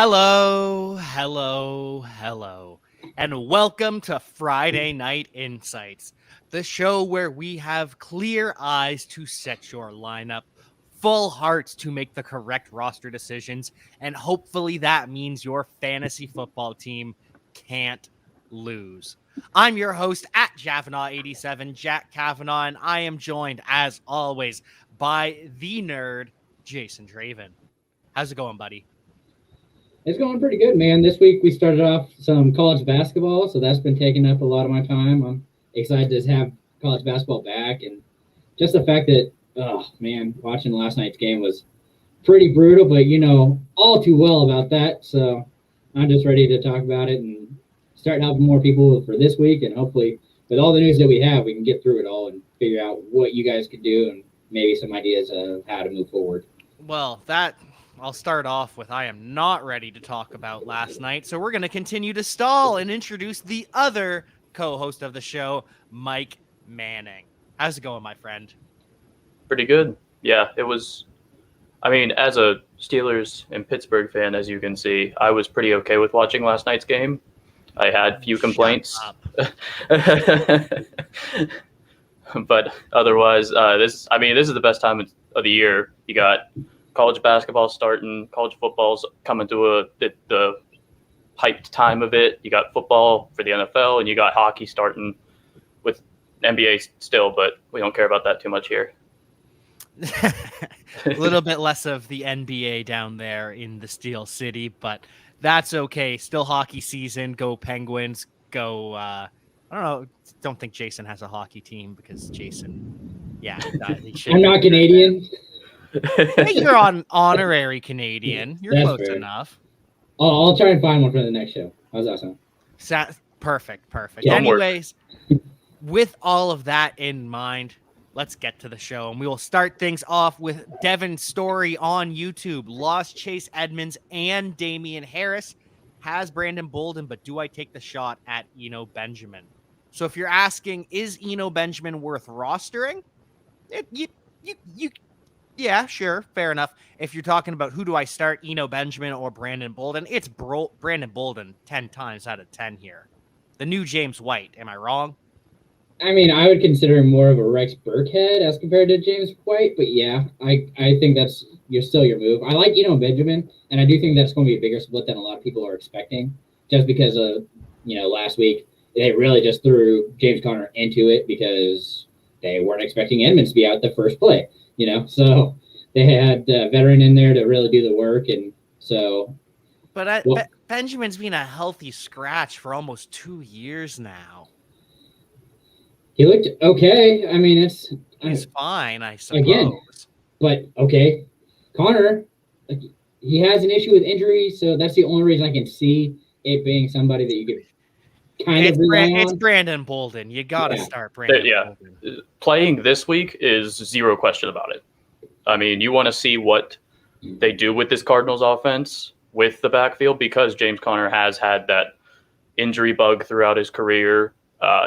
Hello, hello, hello, and welcome to Friday Night Insights, the show where we have clear eyes to set your lineup, full hearts to make the correct roster decisions, and hopefully that means your fantasy football team can't lose. I'm your host at Javanagh87, Jack Cavanagh, and I am joined, as always, by the nerd, Jason Draven. How's it going, buddy? It's going pretty good, man. This week we started off some college basketball, so that's been taking up a lot of my time. I'm excited to have college basketball back, and just the fact that, oh man, watching last night's game was pretty brutal, but you know all too well about that. So I'm just ready to talk about it and start helping more people for this week, and hopefully with all the news that we have, we can get through it all and figure out what you guys could do and maybe some ideas of how to move forward. Well, I'll start off with I am not ready to talk about last night, so we're going to continue to stall and introduce the other co-host of the show, Mike Manning. How's it going, my friend? Pretty good. Yeah, it was. I mean, as a Steelers and Pittsburgh fan, as you can see, I was pretty okay with watching last night's game. I had few complaints. But otherwise, this is the best time of the year. You got college basketball starting, college football's coming to the hyped time of it. You got football for the NFL, and you got hockey starting with NBA still, but we don't care about that too much here. A little bit less of the NBA down there in the Steel City, but that's okay. Still hockey season. Go Penguins. Go. I don't know. Don't think Jason has a hockey team because Jason. Yeah, I'm not Canadian. Hey, you're on honorary Canadian. You're That's close fair enough. I'll try and find one for the next show. How's that sound? Perfect. Yeah, Anyways, with all of that in mind, let's get to the show. And we will start things off with Devin's story on YouTube. Lost Chase Edmonds and Damian Harris. Has Brandon Bolden, but do I take the shot at Eno Benjamin? So if you're asking, is Eno Benjamin worth rostering? Yeah, sure. Fair enough. If you're talking about who do I start, Eno Benjamin or Brandon Bolden, it's Brandon Bolden 10 times out of 10 here. The new James White. Am I wrong? I mean, I would consider him more of a Rex Burkhead as compared to James White, but yeah, I think that's still your move. I like Eno Benjamin, and I do think that's going to be a bigger split than a lot of people are expecting, just because of, last week they really just threw James Conner into it because they weren't expecting Edmonds to be out the first play. So they had a veteran in there to really do the work, and so. But Benjamin's been a healthy scratch for almost 2 years now. He looked okay. I mean, he's fine, I suppose. Again, but okay, Connor, he has an issue with injury, so that's the only reason I can see it being somebody that you could kind of rely on. It's Brandon Bolden. You got to start Brandon Bolden. Playing this week is zero question about it. I mean, you want to see what they do with this Cardinals offense with the backfield because James Conner has had that injury bug throughout his career.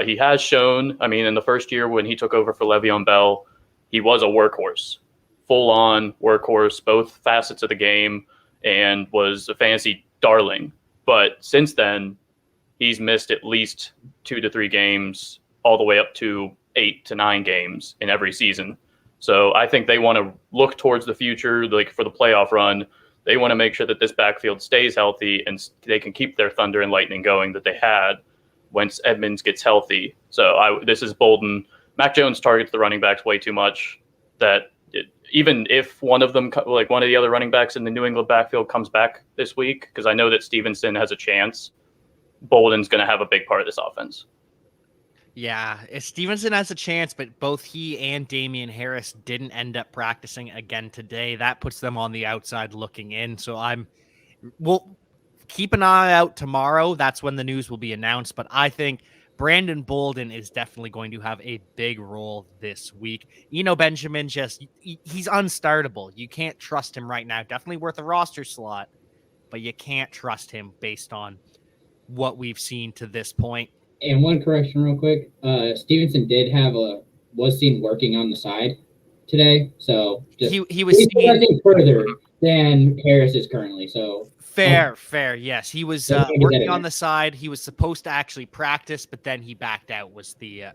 He has shown, in the first year when he took over for Le'Veon Bell, he was a workhorse, full-on workhorse, both facets of the game, and was a fantasy darling. But since then, he's missed at least 2 to 3 games, all the way up to 8 to 9 games in every season. So I think they want to look towards the future, like for the playoff run. They want to make sure that this backfield stays healthy and they can keep their thunder and lightning going that they had once Edmonds gets healthy. So this is Bolden. Mac Jones targets the running backs way too much even if one of them, like one of the other running backs in the New England backfield comes back this week, because I know that Stevenson has a chance, Bolden's going to have a big part of this offense. Yeah, Stevenson has a chance, but both he and Damian Harris didn't end up practicing again today. That puts them on the outside looking in. So we'll keep an eye out tomorrow. That's when the news will be announced. But I think Brandon Bolden is definitely going to have a big role this week. Eno Benjamin, he's unstartable. You can't trust him right now. Definitely worth a roster slot, but you can't trust him based on what we've seen to this point. And one correction real quick. Stevenson was seen working on the side today. So he was seen further than Harris is currently. So Fair. Yes, he was So we can get that working in on there. the side. He was supposed to actually practice, but then he backed out. Was the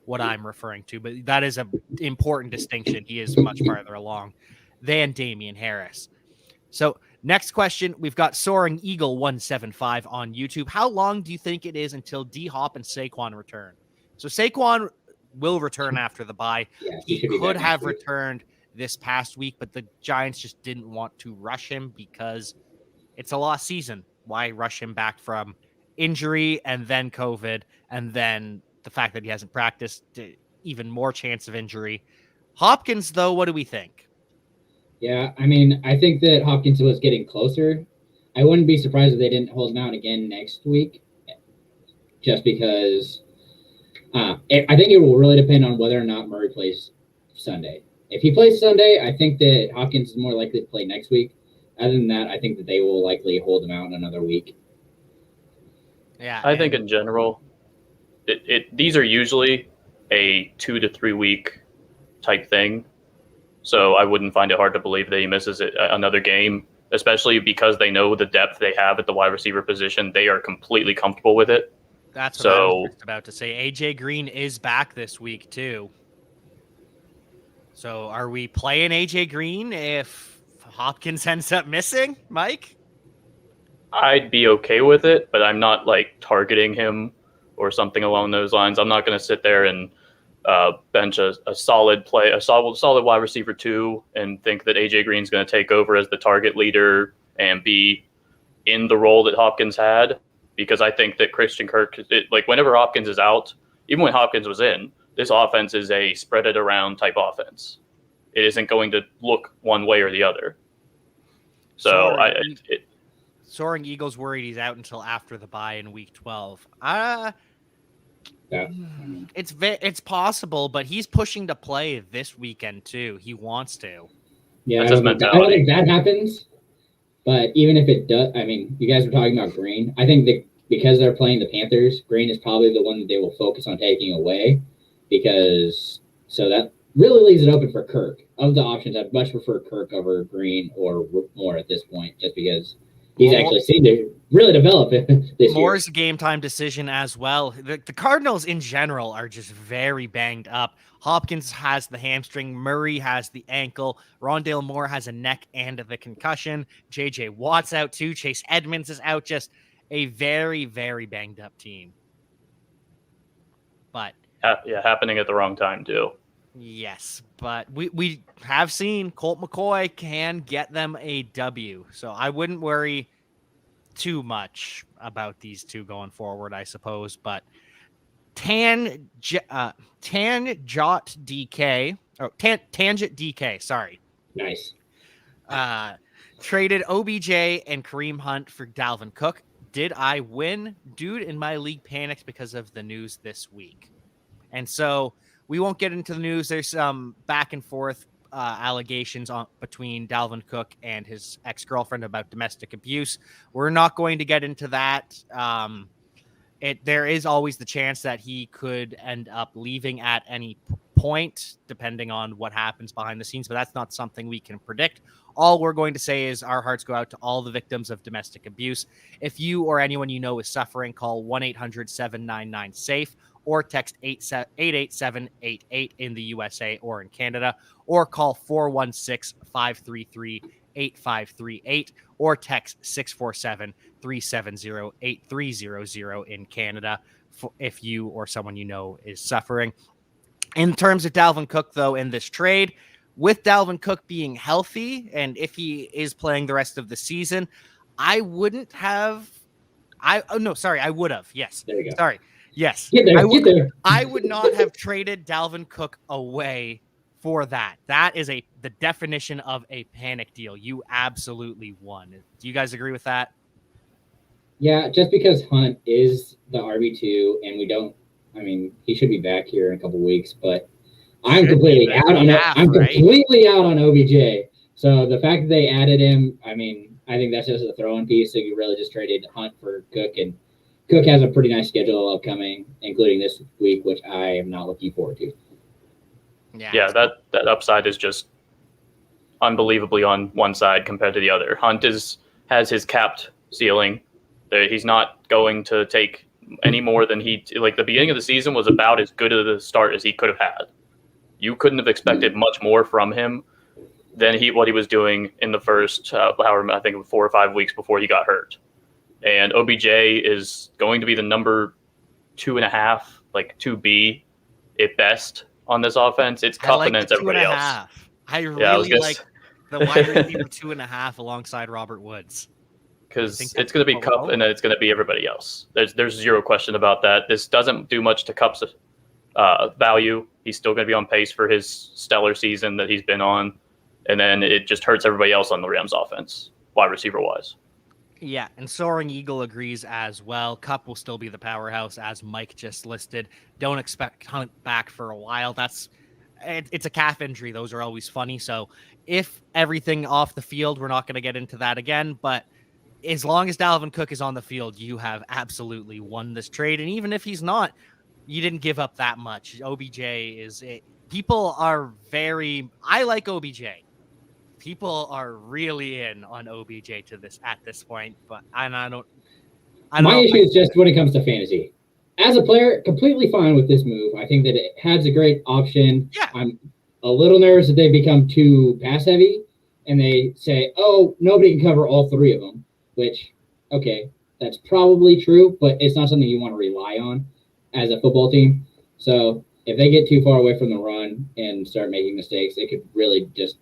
what I'm referring to? But that is a important distinction. He is much farther along than Damian Harris. So next question, we've got Soaring Eagle 175 on YouTube. How long do you think it is until D Hop and Saquon return? So Saquon will return after the bye. Yeah, He should be could back next have week. returned this past week, but the Giants just didn't want to rush him because it's a lost season. Why rush him back from injury and then COVID and then the fact that he hasn't practiced, even more chance of injury? Hopkins, though, what do we think? Yeah, I mean, I think that Hopkins was getting closer. I wouldn't be surprised if they didn't hold him out again next week, just because I think it will really depend on whether or not Murray plays Sunday. If he plays Sunday, I think that Hopkins is more likely to play next week. Other than that, I think that they will likely hold him out another week. Yeah, I think in general, these are usually a 2 to 3 week type thing. So I wouldn't find it hard to believe that he misses another game, especially because they know the depth they have at the wide receiver position. They are completely comfortable with it. That's what I was just about to say. AJ Green is back this week too. So are we playing AJ Green if Hopkins ends up missing, Mike? I'd be okay with it, but I'm not like targeting him or something along those lines. I'm not going to sit there and bench a solid wide receiver 2 and think that AJ Green's going to take over as the target leader and be in the role that Hopkins had, because I think that Christian Kirk, like whenever Hopkins is out, even when Hopkins was in, this offense is a spread it around type offense. It isn't going to look one way or the other. So Soaring Eagle's worried he's out until after the bye in week 12. Yeah. It's possible, but he's pushing to play this weekend too. He wants to. Yeah, That's I his don't mentality. think that happens. But even if it does, I mean, you guys were talking about Green. I think that because they're playing the Panthers, Green is probably the one that they will focus on taking away, because so that really leaves it open for Kirk. Of the options, I'd much prefer Kirk over Green or Moore at this point, just because he's actually seemed to really develop this year. Moore's a game time decision as well. The Cardinals in general are just very banged up. Hopkins has the hamstring. Murray has the ankle. Rondale Moore has a neck and the concussion. J.J. Watt's out too. Chase Edmonds is out. Just a very, very banged up team. But happening at the wrong time too. Yes, but we have seen Colt McCoy can get them a W. So I wouldn't worry too much about these two going forward, I suppose. But Tangent DK, sorry. Nice. Traded OBJ and Kareem Hunt for Dalvin Cook. Did I win? Dude in my league panicked because of the news this week. And so we won't get into the news. There's some back and forth allegations between Dalvin Cook and his ex-girlfriend about domestic abuse. We're not going to get into that. There is always the chance that he could end up leaving at any point, depending on what happens behind the scenes, but that's not something we can predict. All we're going to say is our hearts go out to all the victims of domestic abuse. If you or anyone you know is suffering, call 1-800-799-SAFE or text 88788 in the USA or in Canada, or call 416-533-8538 or text 647-370-8300 in Canada if you or someone you know is suffering. In terms of Dalvin Cook, though, in this trade, with Dalvin Cook being healthy and if he is playing the rest of the season, I wouldn't have. I would have. Yes. There you go. Sorry. Yes. Get there. I would not have traded Dalvin Cook away for that. That is the definition of a panic deal. You absolutely won. Do you guys agree with that? Yeah, just because Hunt is the RB2 and he should be back here in a couple weeks, but I'm completely out on OBJ. So the fact that they added him, I think that's just a throw-in piece. So you really just traded Hunt for Cook, and Cook has a pretty nice schedule upcoming, including this week, which I am not looking forward to. Yeah, that upside is just unbelievably on one side compared to the other. Hunt is has his capped ceiling. He's not going to take any more than the beginning of the season was about as good of a start as he could have had. You couldn't have expected much more from him than what he was doing in the first, I think 4 or 5 weeks before he got hurt. And OBJ is going to be the number 2.5, 2B at best on this offense. It's Kupp and then it's everybody else. I really like the wide receiver 2.5 alongside Robert Woods. Because it's going to be Kupp and then it's going to be everybody else. There's zero question about that. This doesn't do much to Kupp's value. He's still going to be on pace for his stellar season that he's been on. And then it just hurts everybody else on the Rams offense, wide receiver-wise. Yeah, and Soaring Eagle agrees as well. Kupp will still be the powerhouse, as Mike just listed. Don't expect Hunt back for a while. It's a calf injury. Those are always funny. So if everything off the field, we're not going to get into that again. But as long as Dalvin Cook is on the field, you have absolutely won this trade. And even if he's not, you didn't give up that much. OBJ is it. People are I like OBJ. People are really in on OBJ at this point, but I don't. My issue is just when it comes to fantasy. As a player, completely fine with this move. I think that it has a great option. Yeah. I'm a little nervous that they become too pass heavy, and they say, "Oh, nobody can cover all three of them." Which, okay, that's probably true, but it's not something you want to rely on as a football team. So if they get too far away from the run and start making mistakes, it could really just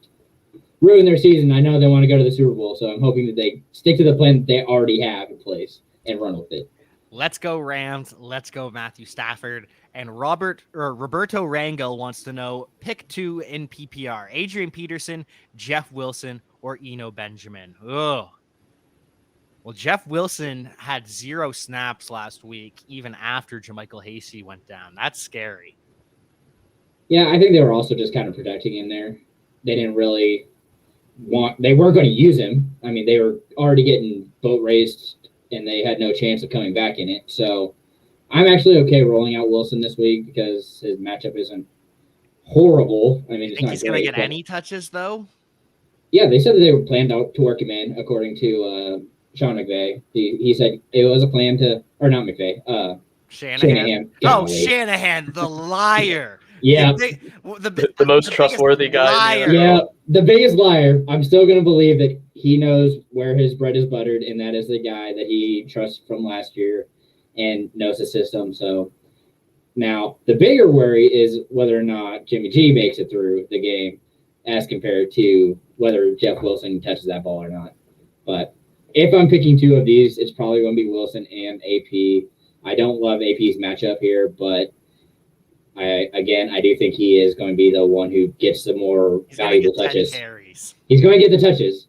ruin their season. I know they want to go to the Super Bowl, so I'm hoping that they stick to the plan that they already have in place and run with it. Let's go Rams. Let's go Matthew Stafford. And Roberto Rangel wants to know, pick 2 in PPR, Adrian Peterson, Jeff Wilson, or Eno Benjamin. Ugh. Well, Jeff Wilson had 0 snaps last week, even after JaMychal Hasty went down. That's scary. Yeah, I think they were also just kind of protecting him there. They didn't really they weren't going to use him. I mean, they were already getting boat raced, and they had no chance of coming back in it. So I'm actually okay rolling out Wilson this week because his matchup isn't horrible. I mean, it's think not he's going to get any touches, though? Yeah, they said that they were planned out to work him in, according to Sean McVay. He said it was a plan to, or not McVay, Shanahan. Shanahan, the liar. Yeah. The most trustworthy guy. Yeah, the biggest liar. I'm still going to believe that he knows where his bread is buttered, and that is the guy that he trusts from last year and knows the system. So now the bigger worry is whether or not Jimmy G makes it through the game as compared to whether Jeff Wilson touches that ball or not. But if I'm picking 2 of these, it's probably going to be Wilson and AP. I don't love AP's matchup here, but I do think he is going to be the one who gets the more valuable touches. He's going to get the touches.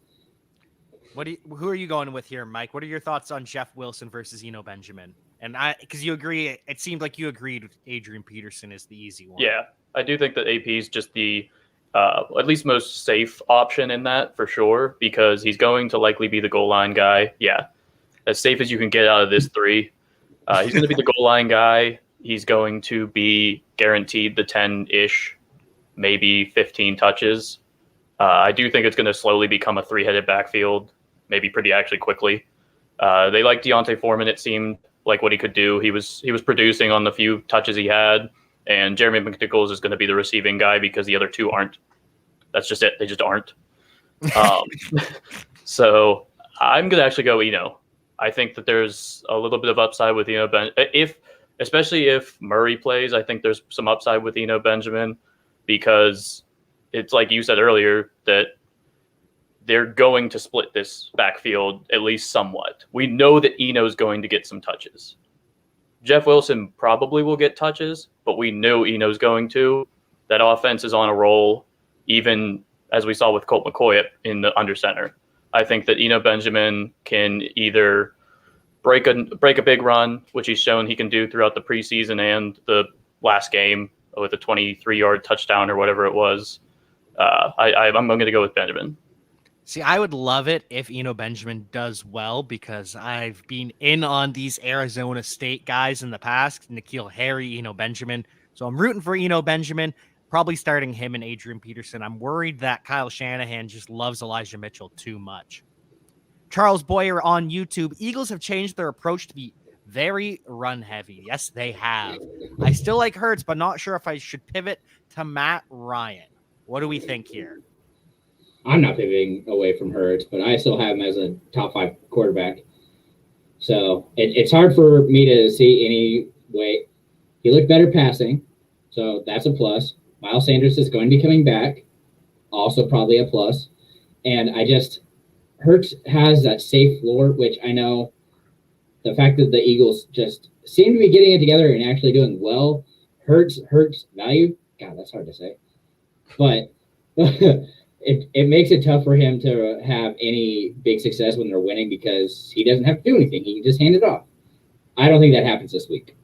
Who are you going with here, Mike? What are your thoughts on Jeff Wilson versus Eno Benjamin? And because you agree, it seemed like you agreed with Adrian Peterson is the easy one. Yeah, I do think that AP is just the at least most safe option in that for sure, because he's going to likely be the goal line guy. Yeah, as safe as you can get out of this 3. He's going to be the goal line guy. He's going to be guaranteed the 10-ish, maybe 15 touches. I do think it's going to slowly become a 3-headed backfield, maybe pretty actually quickly. They liked Deontay Foreman, it seemed like what he could do. He was producing on the few touches he had, and Jeremy McNichols is going to be the receiving guy because the other 2 aren't. That's just it. They just aren't. So I'm going to actually go Eno. I think that there's a little bit of upside with Eno especially if Murray plays. I think there's some upside with Eno Benjamin because it's like you said earlier that they're going to split this backfield at least somewhat. We know that Eno's going to get some touches. Jeff Wilson probably will get touches, but we know Eno's going to. That offense is on a roll, even as we saw with Colt McCoy in the under center. I think that Eno Benjamin can either break a big run, which he's shown he can do throughout the preseason and the last game with a 23-yard touchdown or whatever it was. I'm going to go with Benjamin. See, I would love it if Eno Benjamin does well because I've been in on these Arizona State guys in the past, N'Keal Harry, Eno Benjamin. So I'm rooting for Eno Benjamin, probably starting him and Adrian Peterson. I'm worried that Kyle Shanahan just loves Elijah Mitchell too much. Charles Boyer on YouTube. Eagles have changed their approach to be very run heavy. Yes, they have. I still like Hurts, but not sure if I should pivot to Matt Ryan. What do we think here? I'm not pivoting away from Hurts, but I still have him as a top 5 quarterback. So it's hard for me to see any way. He looked better passing, so that's a plus. Miles Sanders is going to be coming back, also probably a plus. And Hurts has that safe floor, which I know the fact that the Eagles just seem to be getting it together and actually doing well hurts value. God, that's hard to say. But it makes it tough for him to have any big success when they're winning because he doesn't have to do anything. He can just hand it off. I don't think that happens this week.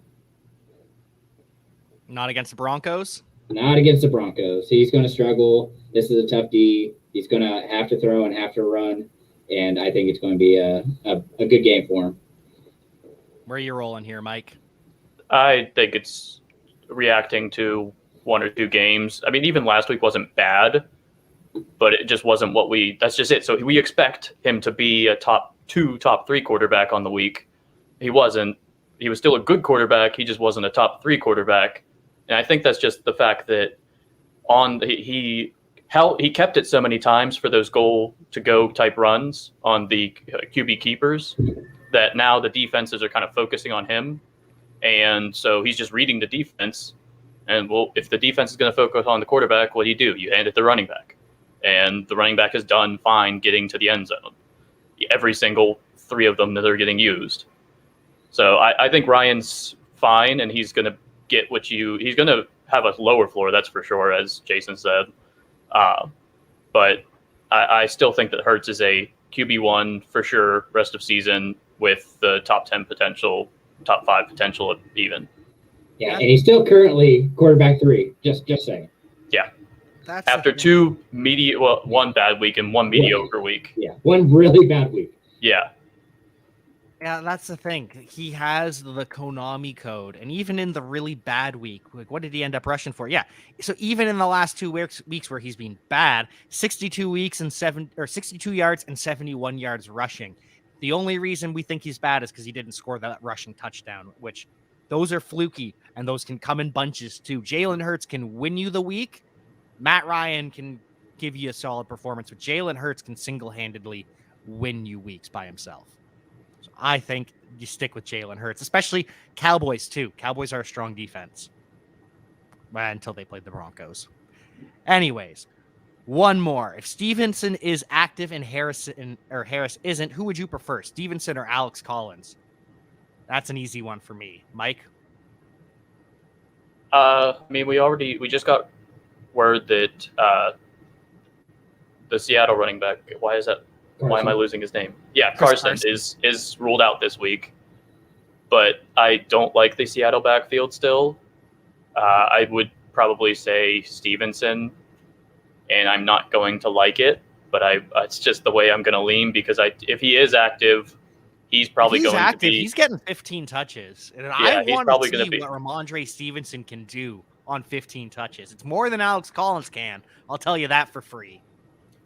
Not against the Broncos? Not against the Broncos. He's going to struggle. This is a tough D. He's going to have to throw and have to run, and I think it's going to be a good game for him. Where are you rolling here, Mike? I think it's reacting to 1 or 2 games. I mean, even last week wasn't bad, but it just wasn't that's just it. So we expect him to be a top 2, top 3 quarterback on the week. He wasn't. He was still a good quarterback. He just wasn't a top 3 quarterback. And I think that's just the fact that he kept it so many times for those goal to go type runs on the QB keepers that now the defenses are kind of focusing on him. And so he's just reading the defense. And well, if the defense is going to focus on the quarterback, what do? You hand it to the running back. And the running back has done fine getting to the end zone. Every single 3 of them that are getting used. So I think Ryan's fine, and he's going to get he's going to have a lower floor, that's for sure, as Jason said. But I still think that Hurts is a QB1 for sure rest of season with the top 10 potential, top 5 potential even. Yeah, and he's still currently quarterback 3, just saying. Yeah. That's after 2 one bad week and 1 mediocre week. Yeah, 1 really bad week. Yeah. Yeah, that's the thing. He has the Konami code, and even in the really bad week, like what did he end up rushing for? Yeah, so even in the last 2 weeks where he's been bad, 62 yards and 71 yards rushing. The only reason we think he's bad is because he didn't score that rushing touchdown, which those are fluky, and those can come in bunches too. Jalen Hurts can win you the week. Matt Ryan can give you a solid performance, but Jalen Hurts can single-handedly win you weeks by himself. I think you stick with Jalen Hurts, especially Cowboys, too. Cowboys are a strong defense. Until they played the Broncos. Anyways, one more. If Stevenson is active and Harris isn't, who would you prefer, Stevenson or Alex Collins? That's an easy one for me. Mike? I mean, we just got word that the Seattle running back, why is that? Carson. Why am I losing his name? Yeah, Carson is ruled out this week, but I don't like the Seattle backfield still. I would probably say Stevenson, and I'm not going to like it, but it's just the way I'm going to lean because if he is active, he's probably to be. He's getting 15 touches, and I want to see what Ramondre Stevenson can do on 15 touches. It's more than Alex Collins can. I'll tell you that for free.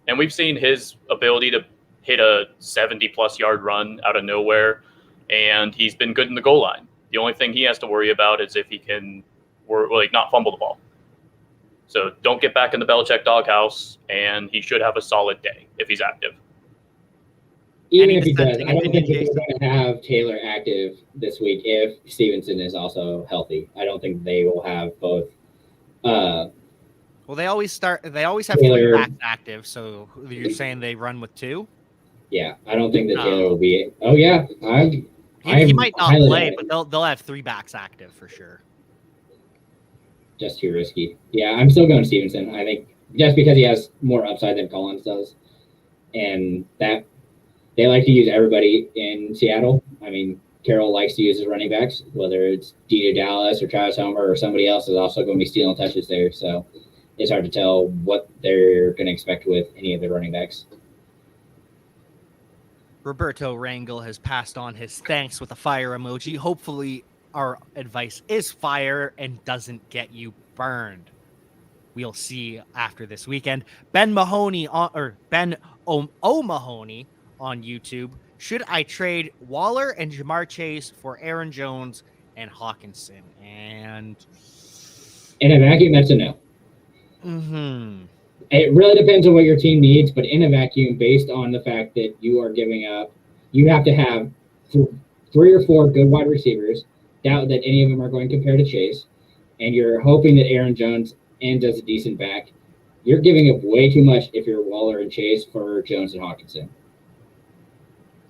And we've seen his ability to hit a 70-plus yard run out of nowhere, and he's been good in the goal line. The only thing he has to worry about is if he can not fumble the ball. So don't get back in the Belichick doghouse, and he should have a solid day if he's active. Even if he does, I don't think they're going to have Taylor active this week if Stevenson is also healthy. I don't think they will have both. They always have Taylor, 3 backs active, so you're saying they run with 2? Yeah, I don't think that Taylor will be. Oh yeah, he might not play, but they'll have 3 backs active for sure. Just too risky. Yeah, I'm still going Stevenson. I think just because he has more upside than Collins does, and that they like to use everybody in Seattle. I mean, Carroll likes to use his running backs, whether it's DJ Dallas or Travis Homer or somebody else is also going to be stealing touches there. So it's hard to tell what they're going to expect with any of the running backs. Roberto Rangel has passed on his thanks with a fire emoji. Hopefully our advice is fire and doesn't get you burned. We'll see after this weekend. Ben O'Mahony on YouTube. Should I trade Waller and Jamar Chase for Aaron Jones and Hawkinson? And In a vacuum, that's a no. It really depends on what your team needs, but in a vacuum, based on the fact that you are giving up, you have to have 3 or 4 good wide receivers. Doubt that any of them are going to compare to Chase, and you're hoping that Aaron Jones ends as a decent back. You're giving up way too much if you're Waller and Chase for Jones and Hawkinson.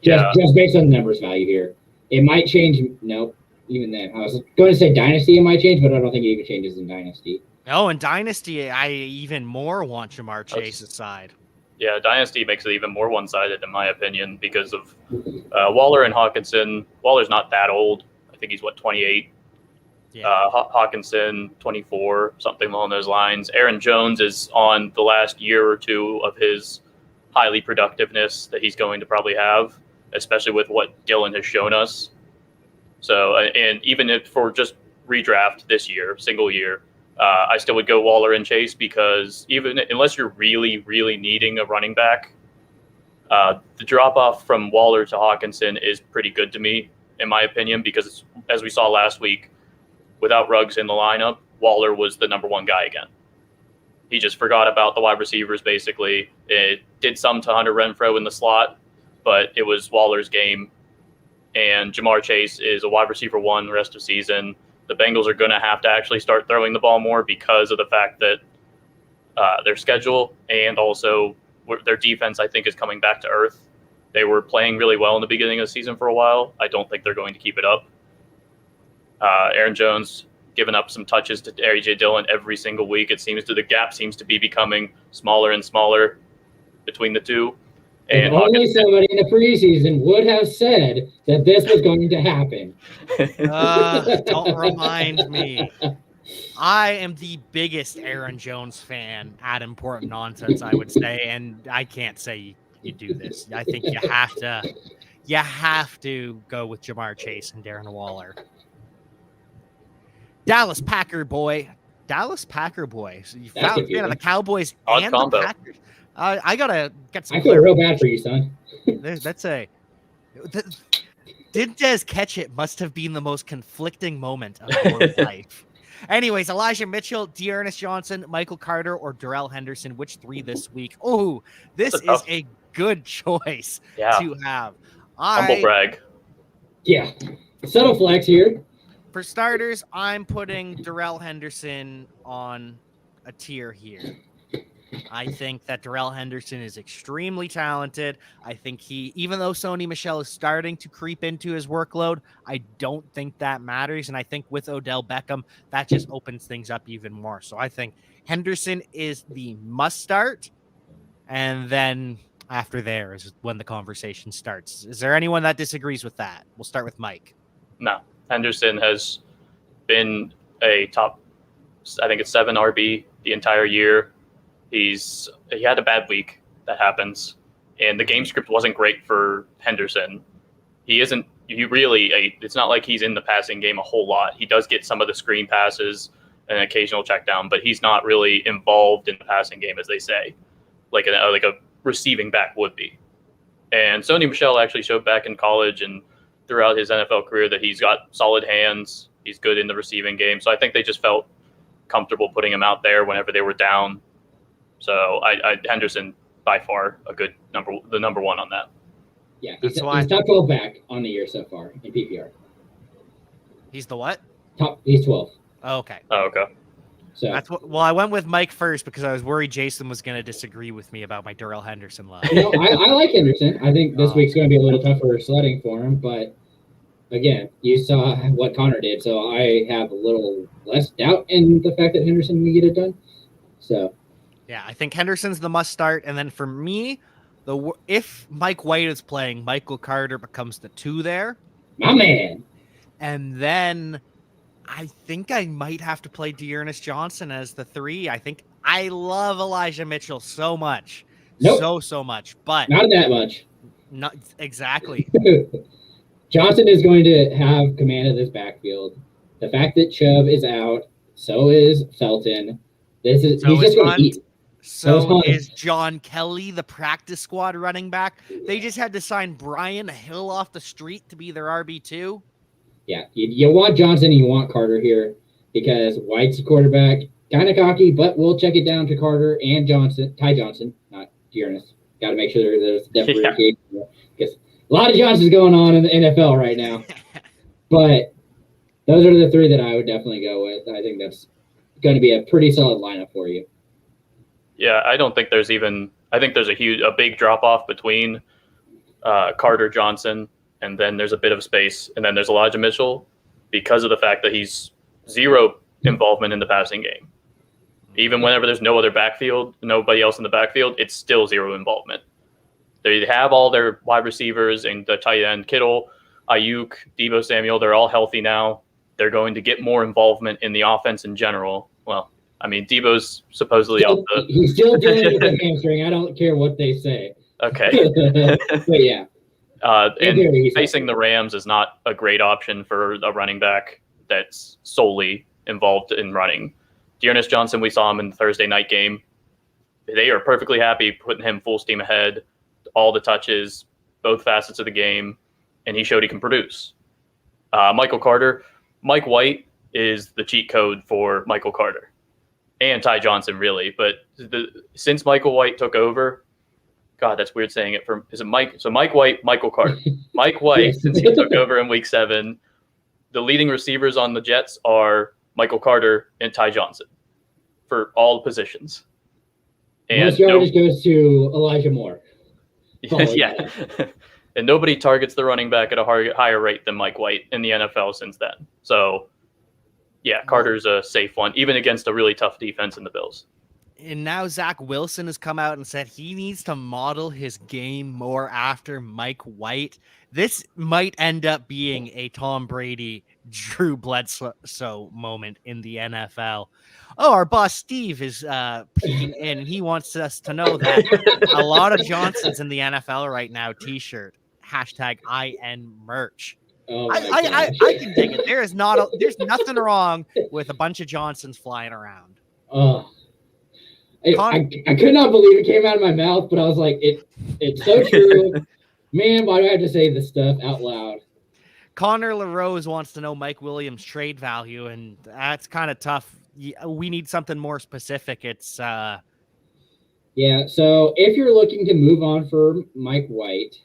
Just based on the numbers value here. It might change. Nope. Even then, I was going to say Dynasty, it might change, but I don't think it even changes in Dynasty. Oh, in Dynasty, I even more want Jamar Chase's side. Yeah, Dynasty makes it even more one-sided, in my opinion, because of Waller and Hawkinson. Waller's not that old. I think he's, 28? Yeah. Hawkinson, 24, something along those lines. Aaron Jones is on the last year or two of his highly productiveness that he's going to probably have, especially with what Dylan has shown us. So, and even if for just redraft this year, single year, I still would go Waller and Chase because even unless you're really, really needing a running back, the drop off from Waller to Hawkinson is pretty good to me, in my opinion, because as we saw last week, without Ruggs in the lineup, Waller was the number 1 guy again. He just forgot about the wide receivers, basically. It did some to Hunter Renfrow in the slot, but it was Waller's game. And Jamar Chase is a wide receiver 1 the rest of season. The Bengals are going to have to actually start throwing the ball more because of the fact that their schedule and also their defense, I think, is coming back to earth. They were playing really well in the beginning of the season for a while. I don't think they're going to keep it up. Aaron Jones giving up some touches to A.J. Dillon every single week. The gap seems to be becoming smaller and smaller between the two. And only somebody in the preseason would have said that this was going to happen. Don't remind me. I am the biggest Aaron Jones fan at Important Nonsense, I would say, and I can't say you do this. I think you have to go with Jamar Chase and Darren Waller. Dallas Packer boy. So you found a fan of the Cowboys and combo. The Packers. I gotta get some. I feel real bad for you, son. Did Dez catch it? Must have been the most conflicting moment of your life. Anyways, Elijah Mitchell, Dearness Johnson, Michael Carter, or Darrell Henderson. Which 3 this week? Oh, this is a good choice to have. Humble brag. Yeah, subtle flex here. For starters, I'm putting Darrell Henderson on a tier here. I think that Darrell Henderson is extremely talented. I think even though Sony Michel is starting to creep into his workload, I don't think that matters. And I think with Odell Beckham, that just opens things up even more. So I think Henderson is the must start. And then after there is when the conversation starts. Is there anyone that disagrees with that? We'll start with Mike. No, Henderson has been a top, I think it's 7 RB the entire year. He had a bad week. That happens. And the game script wasn't great for Henderson. It's not like he's in the passing game a whole lot. He does get some of the screen passes and an occasional check down, but he's not really involved in the passing game, as they say, like a receiving back would be. And Sony Michel actually showed back in college and throughout his NFL career that he's got solid hands. He's good in the receiving game. So I think they just felt comfortable putting him out there whenever they were down. So Henderson by far the number 1 on that. Yeah, he's top 12 back on the year so far in PPR. He's the what? He's 12. Oh, okay. Oh, okay. So I went with Mike first because I was worried Jason was going to disagree with me about my Darrell Henderson love. No, I like Henderson. I think this week's going to be a little tougher sledding for him, but again, you saw what Connor did, so I have a little less doubt in the fact that Henderson can get it done. So. Yeah, I think Henderson's the must start. And then for me, if Mike White is playing, Michael Carter becomes the 2 there. My man. And then I think I might have to play Dearness Johnson as the 3. I think I love Elijah Mitchell so much. Nope. So much. But not that much. Not exactly. Johnson is going to have command of this backfield. The fact that Chubb is out, so is Felton. He's just going to eat. So is John Kelly the practice squad running back? They just had to sign Brian Hill off the street to be their RB2. Yeah, you want Johnson and you want Carter here because White's the quarterback, kind of cocky, but we'll check it down to Carter and Ty Johnson, not Dearness. Got to make sure there's differentiation because a lot of Johnsons going on in the NFL right now. But those are the three that I would definitely go with. I think that's going to be a pretty solid lineup for you. Yeah, I don't think there's even – I think there's a big drop-off between Carter Johnson, and then there's a bit of space, and then there's Elijah Mitchell because of the fact that he's zero involvement in the passing game. Even whenever there's nobody else in the backfield, it's still zero involvement. They have all their wide receivers and the tight end, Kittle, Ayuk, Deebo Samuel. They're all healthy now. They're going to get more involvement in the offense in general. Well, I mean, Deebo's supposedly he's still dealing with the hamstring. I don't care what they say. Okay. But yeah. And facing the Rams is not a great option for a running back that's solely involved in running. Dearness Johnson, we saw him in the Thursday night game. They are perfectly happy putting him full steam ahead, all the touches, both facets of the game, and he showed he can produce. Michael Carter, Mike White is the cheat code for Michael Carter and Ty Johnson, really. But since Michael White took over, God, that's weird saying it. Is it Mike? So Mike White, Michael Carter. Mike White, since he took over in Week 7, the leading receivers on the Jets are Michael Carter and Ty Johnson for all positions. And most yardage goes to Elijah Moore. Yeah. And nobody targets the running back at a higher rate than Mike White in the NFL since then. So, yeah, Carter's a safe one, even against a really tough defense in the Bills. And now Zach Wilson has come out and said he needs to model his game more after Mike White. This might end up being a Tom Brady, Drew Bledsoe moment in the NFL. Oh, our boss Steve is peeking in, and he wants us to know that a lot of Johnsons in the NFL right now t-shirt, #IN merch. Oh I can dig it. There's nothing wrong with a bunch of Johnsons flying around. Oh. I could not believe it came out of my mouth, but I was like, it's so true. Man, why do I have to say this stuff out loud? Connor LaRose wants to know Mike Williams' trade value, and that's kind of tough. We need something more specific. It's yeah, so if you're looking to move on for Mike White,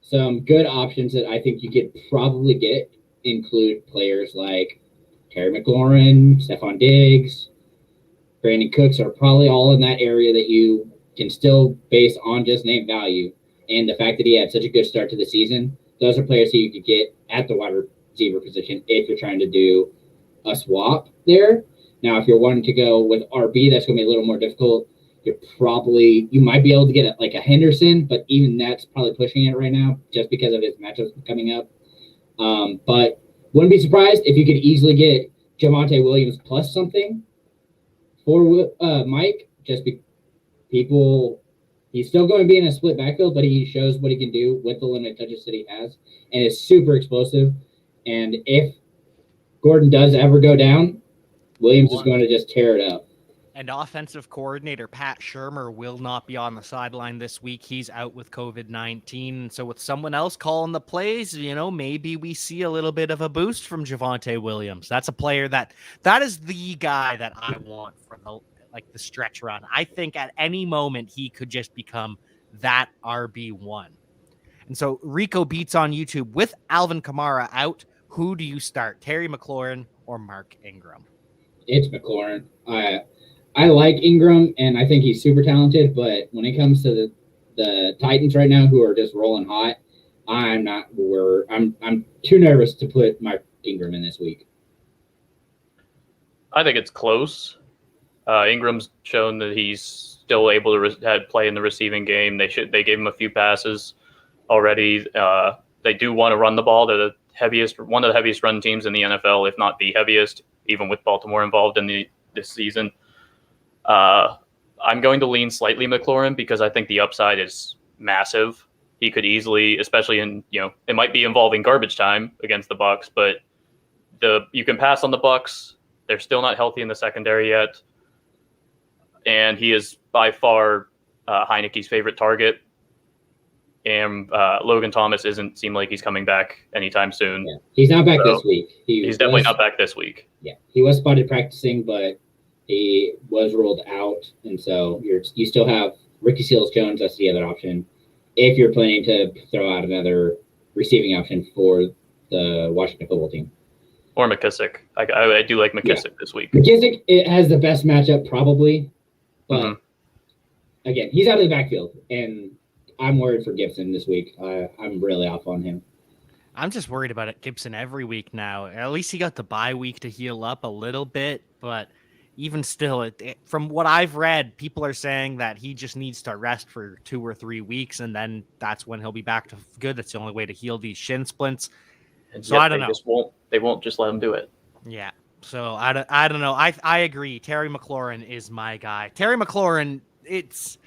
some good options that I think you could probably get include players like Terry McLaurin, Stephon Diggs, Brandon Cooks are probably all in that area that you can still base on just name value. And the fact that he had such a good start to the season, those are players that you could get at the wide receiver position if you're trying to do a swap there. Now, if you're wanting to go with RB, that's going to be a little more difficult. You might be able to get a Henderson, but even that's probably pushing it right now just because of his matchups coming up. But wouldn't be surprised if you could easily get Javonte Williams plus something for Mike, just he's still going to be in a split backfield, but he shows what he can do with the limited touches that he has, and is super explosive. And if Gordon does ever go down, Williams is going to just tear it up. And offensive coordinator Pat Shurmur will not be on the sideline this week. He's out with COVID-19. So with someone else calling the plays, maybe we see a little bit of a boost from Javonte Williams. That's a player that is the guy that I want for the stretch run. I think at any moment he could just become that RB1. And so Rico Beats on YouTube, with Alvin Kamara out, who do you start, Terry McLaurin or Mark Ingram? It's McLaurin. I like Ingram, and I think he's super talented, but when it comes to the Titans right now, who are just rolling hot, I'm too nervous to put Mark Ingram in this week. I think it's close. Ingram's shown that he's still able to play in the receiving game. They gave him a few passes already. They do want to run the ball. They're one of the heaviest run teams in the NFL, if not the heaviest, even with Baltimore involved in this season. I'm going to lean slightly McLaurin because I think the upside is massive. He could easily, especially it might be involving garbage time against the Bucs, but you can pass on the Bucs. They're still not healthy in the secondary yet. and he is by far Heineke's favorite target. And Logan Thomas doesn't seem like he's coming back anytime soon. Yeah. He's not back this week. He's definitely not back this week. Yeah, he was spotted practicing, but he was ruled out, and so you still have Ricky Seals-Jones. That's the other option if you're planning to throw out another receiving option for the Washington football team. Or McKissick. I do like McKissick this week. McKissick, it has the best matchup probably, but again, he's out of the backfield, and I'm worried for Gibson this week. I'm really off on him. I'm just worried about it, Gibson every week now. At least he got the bye week to heal up a little bit, but even still, from what I've read, people are saying that he just needs to rest for 2 or 3 weeks, and then that's when he'll be back to good. That's the only way to heal these shin splints. And so I don't know. They won't just let him do it. Yeah. So I don't know. I agree. Terry McLaurin is my guy. Terry McLaurin, it's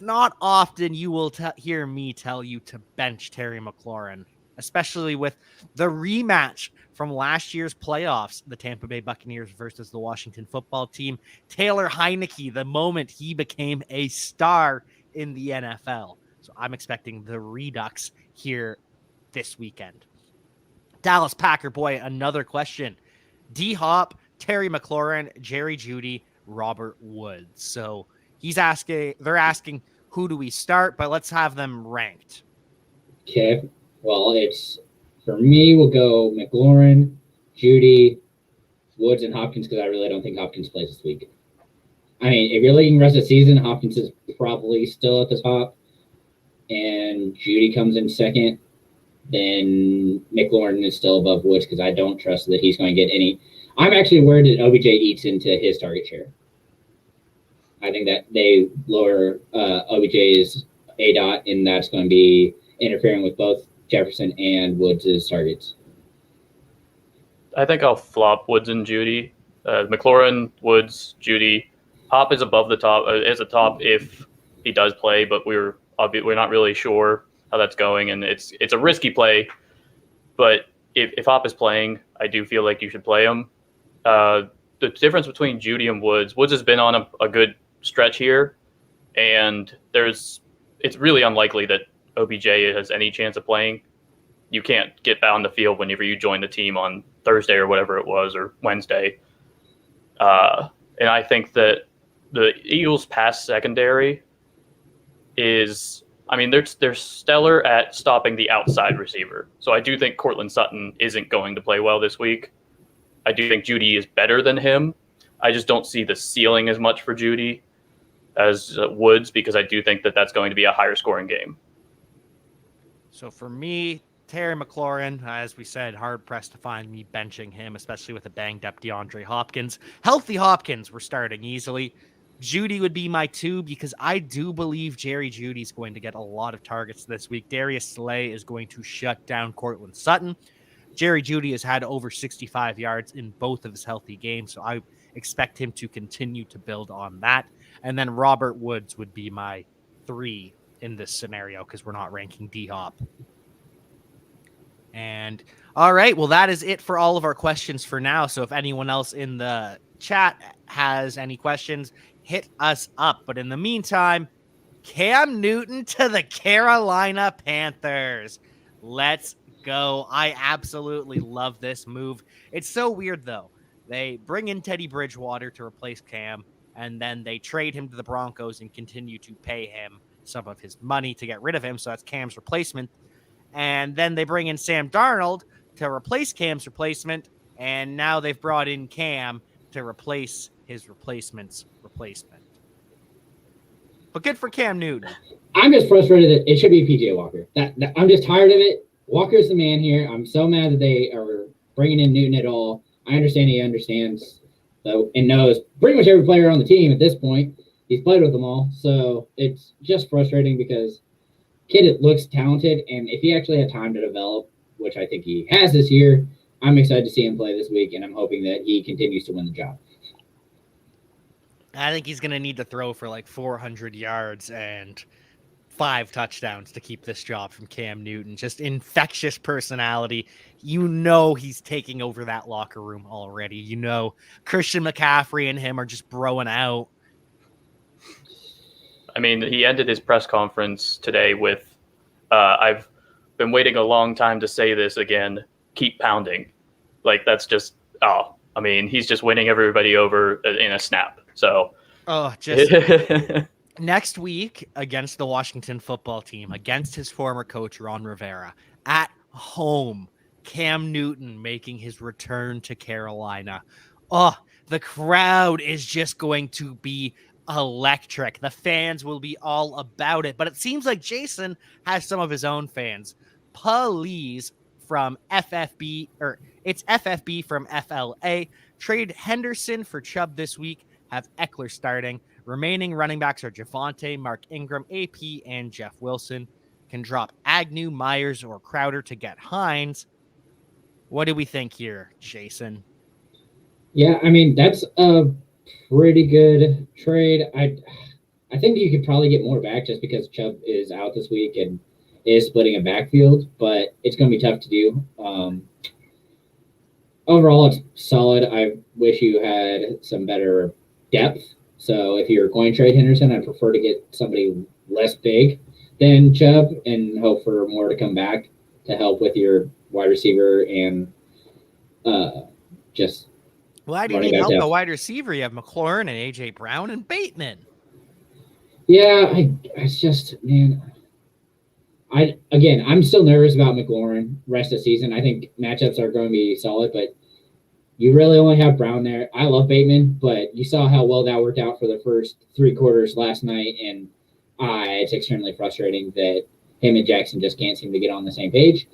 not often you will hear me tell you to bench Terry McLaurin, especially with the rematch from last year's playoffs, the Tampa Bay Buccaneers versus the Washington football team. Taylor Heinicke, the moment he became a star in the NFL. So I'm expecting the Redux here this weekend. Dallas Packer boy, another question. D-Hop, Terry McLaurin, Jerry Jeudy, Robert Woods. So they're asking who do we start, but let's have them ranked. Okay. Well, for me, we'll go McLaurin, Jeudy, Woods, and Hopkins because I really don't think Hopkins plays this week. I mean, if you're leading the rest of the season, Hopkins is probably still at the top, and Jeudy comes in second. Then McLaurin is still above Woods because I don't trust that he's going to get any. I'm actually worried that OBJ eats into his target share. I think that they lower OBJ's ADOT, and that's going to be interfering with both Jefferson and Woods' targets. I think I'll flop Woods and Jeudy. McLaurin, Woods, Jeudy. Hop is above the top, is a top if he does play, but we're not really sure how that's going, and it's a risky play. But if Hop is playing, I do feel like you should play him. The difference between Jeudy and Woods has been on a good stretch here, and it's really unlikely that OBJ has any chance of playing. You can't get on the field whenever you join the team on Thursday or whatever it was, or Wednesday. And I think that the Eagles' pass secondary is, I mean, they're stellar at stopping the outside receiver. So I do think Cortland Sutton isn't going to play well this week. I do think Jeudy is better than him. I just don't see the ceiling as much for Jeudy as Woods, because I do think that that's going to be a higher scoring game. So for me, Terry McLaurin, as we said, hard-pressed to find me benching him, especially with a banged-up DeAndre Hopkins. Healthy Hopkins, we're starting easily. Jeudy would be my 2 because I do believe Jerry Jeudy's going to get a lot of targets this week. Darius Slay is going to shut down Cortland Sutton. Jerry Jeudy has had over 65 yards in both of his healthy games, so I expect him to continue to build on that. And then Robert Woods would be my 3 in this scenario because we're not ranking D-Hop. And all right, well, that is it for all of our questions for now. So if anyone else in the chat has any questions, hit us up. But in the meantime, Cam Newton to the Carolina Panthers. Let's go. I absolutely love this move. It's so weird, though. They bring in Teddy Bridgewater to replace Cam, and then they trade him to the Broncos and continue to pay him some of his money to get rid of him. So that's Cam's replacement. And then they bring in Sam Darnold to replace Cam's replacement, and now they've brought in Cam to replace his replacement's replacement. But good for Cam Newton. I'm just frustrated that it should be PJ Walker. I'm just tired of it. Walker's the man here. I'm so mad that they are bringing in Newton at all. I understand he understands and knows pretty much every player on the team at this point. He's played with them all. So it's just frustrating because kid looks talented, and if he actually had time to develop, which I think he has this year, I'm excited to see him play this week, and I'm hoping that he continues to win the job. I think he's going to need to throw for like 400 yards and 5 touchdowns to keep this job from Cam Newton. Just infectious personality. You know he's taking over that locker room already. You know Christian McCaffrey and him are just broing out. I mean, he ended his press conference today with, I've been waiting a long time to say this again, keep pounding. Like, that's just, I mean, he's just winning everybody over in a snap. So, just next week against the Washington football team, against his former coach, Ron Rivera, at home, Cam Newton making his return to Carolina. The crowd is just going to be electric. The fans will be all about it. But it seems like Jason has some of his own fans. Please, from FFB, or it's FFB from FLA, trade Henderson for Chubb this week. Have Eckler starting. Remaining running backs are Javonte, Mark Ingram, AP, and Jeff Wilson. Can drop Agnew, Myers, or Crowder to get Hines. What do we think here, Jason? Yeah, I mean, that's a pretty good trade. I think you could probably get more back just because Chubb is out this week and is splitting a backfield, but it's going to be tough to do. Overall, it's solid. I wish you had some better depth. So if you're going to trade Henderson, I'd prefer to get somebody less big than Chubb and hope for more to come back to help with your wide receiver and just. Why do you need help a wide receiver? You have McLaurin and A.J. Brown and Bateman. Yeah, it's just, man. I'm still nervous about McLaurin rest of the season. I think matchups are going to be solid, but you really only have Brown there. I love Bateman, but you saw how well that worked out for the first 3 quarters last night, and it's extremely frustrating that him and Jackson just can't seem to get on the same page,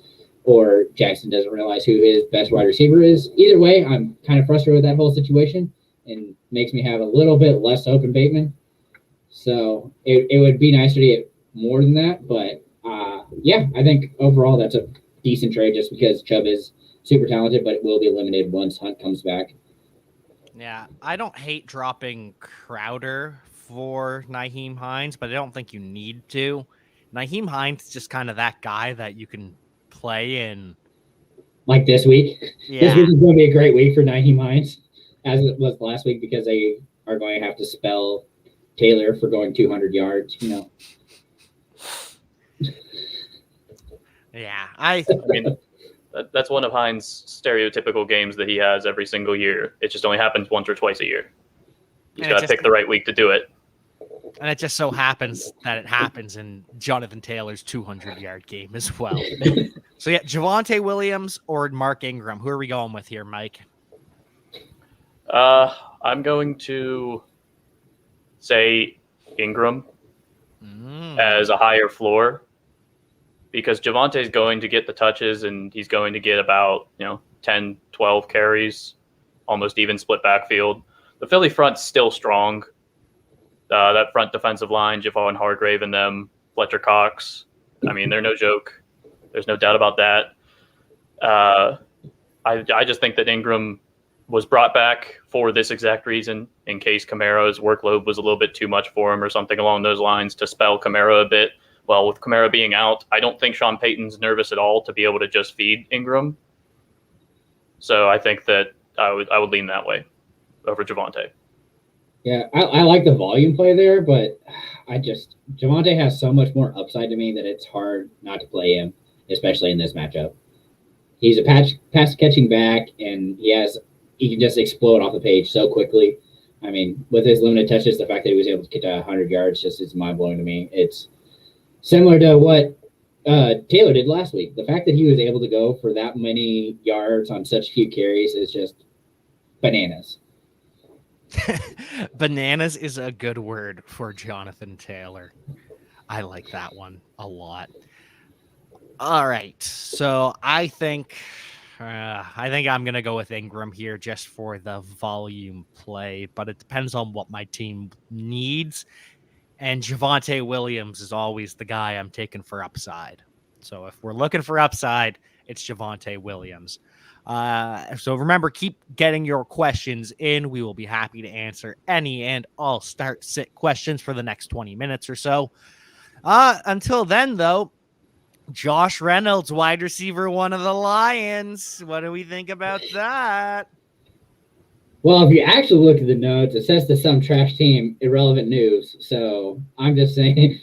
or Jackson doesn't realize who his best wide receiver is. Either way, I'm kind of frustrated with that whole situation, and makes me have a little bit less hope in Bateman. So it would be nicer to get more than that, but yeah, I think overall that's a decent trade just because Chubb is super talented, but it will be limited once Hunt comes back. Yeah, I don't hate dropping Crowder for Nyheim Hines, but I don't think you need to. Nyheim Hines is just kind of that guy that you can play in. Like this week? Yeah. This week is going to be a great week for Nyheim Hines, as it was last week, because they are going to have to spell Taylor for going 200 yards, you know. Yeah, I mean, that's one of Hines' stereotypical games that he has every single year. It just only happens once or twice a year. He's got to pick the right week to do it. And it just so happens that it happens in Jonathan Taylor's 200-yard game as well. So, yeah, Javonte Williams or Mark Ingram? Who are we going with here, Mike? I'm going to say Ingram as a higher floor, because Javonte is going to get the touches and he's going to get about 10, 12 carries, almost even split backfield. The Philly front's still strong. That front defensive line, Javon Hargrave and them, Fletcher Cox, I mean, they're no joke. There's no doubt about that. I just think that Ingram was brought back for this exact reason, in case Kamara's workload was a little bit too much for him or something along those lines, to spell Kamara a bit. Well, with Kamara being out, I don't think Sean Payton's nervous at all to be able to just feed Ingram. So I think that I would lean that way over Javonte. Yeah, I like the volume play there, but Javonte has so much more upside to me that it's hard not to play him, especially in this matchup. He's a pass catching back, and he can just explode off the page so quickly. I mean, with his limited touches, the fact that he was able to get to 100 yards just is mind-blowing to me. It's similar to what Taylor did last week. The fact that he was able to go for that many yards on such few carries is just bananas. Bananas is a good word for Jonathan Taylor. I like that one a lot. All right, so I think I'm gonna go with Ingram here just for the volume play, but it depends on what my team needs. And Javonte Williams is always the guy I'm taking for upside. So if we're looking for upside, it's Javonte Williams. So remember, keep getting your questions in. We will be happy to answer any and all start-sit questions for the next 20 minutes or so. Until then, though, Josh Reynolds, wide receiver, one of the Lions. What do we think about that? Well, if you actually look at the notes, it says to some trash team, irrelevant news. So I'm just saying,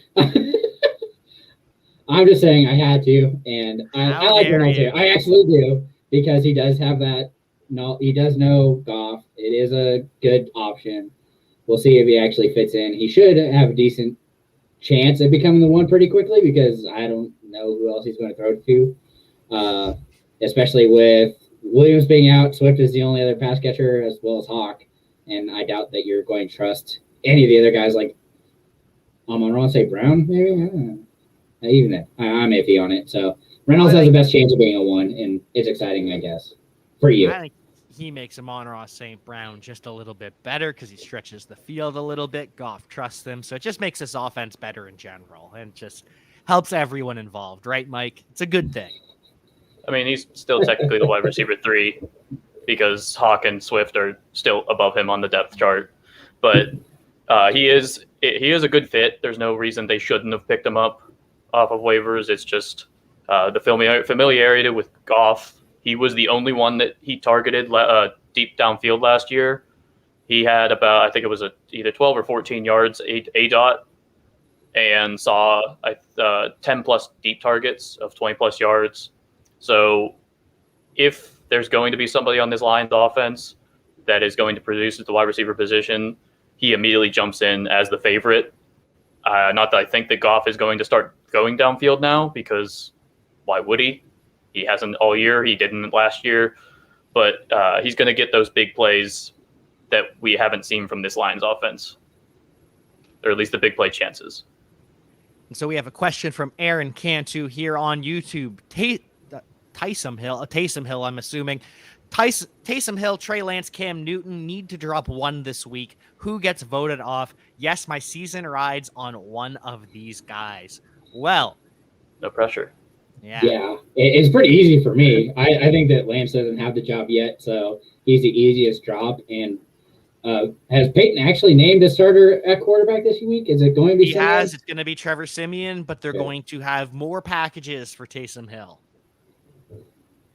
I'm just saying I had to, and I like Reynolds here. I actually do because he does have that. No, he does know Goff. It is a good option. We'll see if he actually fits in. He should have a decent chance of becoming the one pretty quickly because I don't know who else he's going to throw to, especially with Williams being out. Swift is the only other pass catcher as well as Hawk, and I doubt that you're going to trust any of the other guys like Amon-Ra St. Brown, maybe? I don't know. Even that, I'm iffy on it. So Reynolds has the best chance of being a one, and it's exciting, I guess, for you. I think he makes Amon-Ra St. Brown just a little bit better because he stretches the field a little bit. Goff trusts him, so it just makes this offense better in general and just helps everyone involved, right, Mike? It's a good thing. I mean, he's still technically the wide receiver 3 because Hawk and Swift are still above him on the depth chart, but he is a good fit. There's no reason they shouldn't have picked him up off of waivers. It's just the familiarity with Goff. He was the only one that he targeted deep downfield last year. He had about, I think it was either 12 or 14 yards a dot, and saw 10 plus deep targets of 20 plus yards. So if there's going to be somebody on this Lions offense that is going to produce at the wide receiver position, he immediately jumps in as the favorite. Not that I think that Goff is going to start going downfield now, because why would he? He hasn't all year. He didn't last year. But he's going to get those big plays that we haven't seen from this Lions offense, or at least the big play chances. And so we have a question from Aaron Cantu here on YouTube. Taysom Hill, I'm assuming. Taysom Hill, Trey Lance, Cam Newton need to drop one this week. Who gets voted off? Yes, my season rides on one of these guys. Well, no pressure. Yeah, it's pretty easy for me. I think that Lance doesn't have the job yet, so he's the easiest drop. And has Peyton actually named a starter at quarterback this week? Is it going to be? He has. It's going to be Trevor Siemian, but they're going to have more packages for Taysom Hill.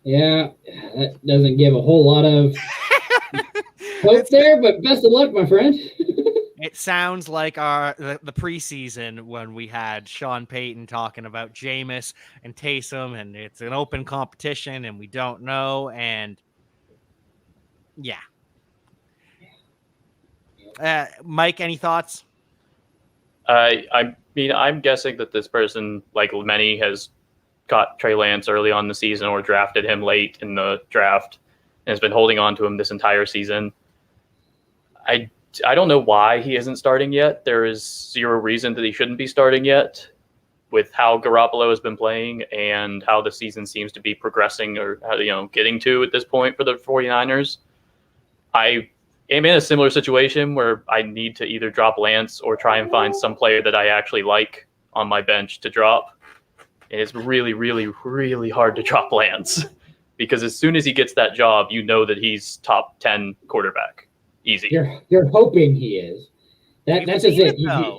Yeah, that doesn't give a whole lot of hope there, but best of luck, my friend. It sounds like the preseason when we had Sean Payton talking about Jameis and Taysom, and it's an open competition, and we don't know, and yeah. Mike, any thoughts? I mean, I'm guessing that this person, like many, has got Trey Lance early on in the season or drafted him late in the draft and has been holding on to him this entire season. I don't know why he isn't starting yet. There is zero reason that he shouldn't be starting yet with how Garoppolo has been playing and how the season seems to be progressing, or getting to at this point for the 49ers. I am in a similar situation where I need to either drop Lance or try and find some player that I actually like on my bench to drop. And it's really, really, really hard to drop Lance because as soon as he gets that job, you know that he's top 10 quarterback. Easy. You're hoping he is. That's just it.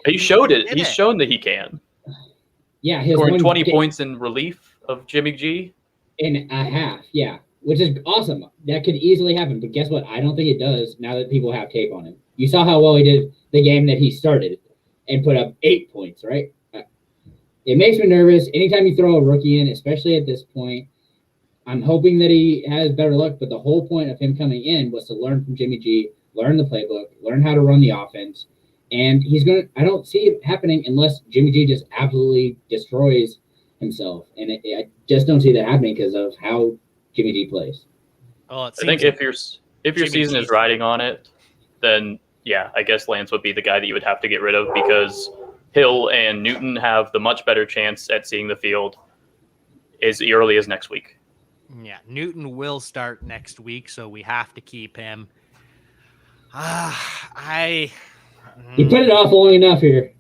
He showed it. He's shown that he can. Yeah, his scoring 20 points in relief of Jimmy G. In a half, yeah, which is awesome. That could easily happen, but guess what? I don't think it does now that people have tape on him. You saw how well he did the game that he started and put up 8 points, right? It makes me nervous anytime you throw a rookie in, especially at this point. I'm hoping that he has better luck, but the whole point of him coming in was to learn from Jimmy G, learn the playbook, learn how to run the offense. And I don't see it happening unless Jimmy G just absolutely destroys himself. And I just don't see that happening because of how Jimmy G plays. Well, I think if your season is riding on it, then yeah, I guess Lance would be the guy that you would have to get rid of because Hill and Newton have the much better chance at seeing the field as early as next week. Yeah, Newton will start next week, so we have to keep him. You put it off long enough here.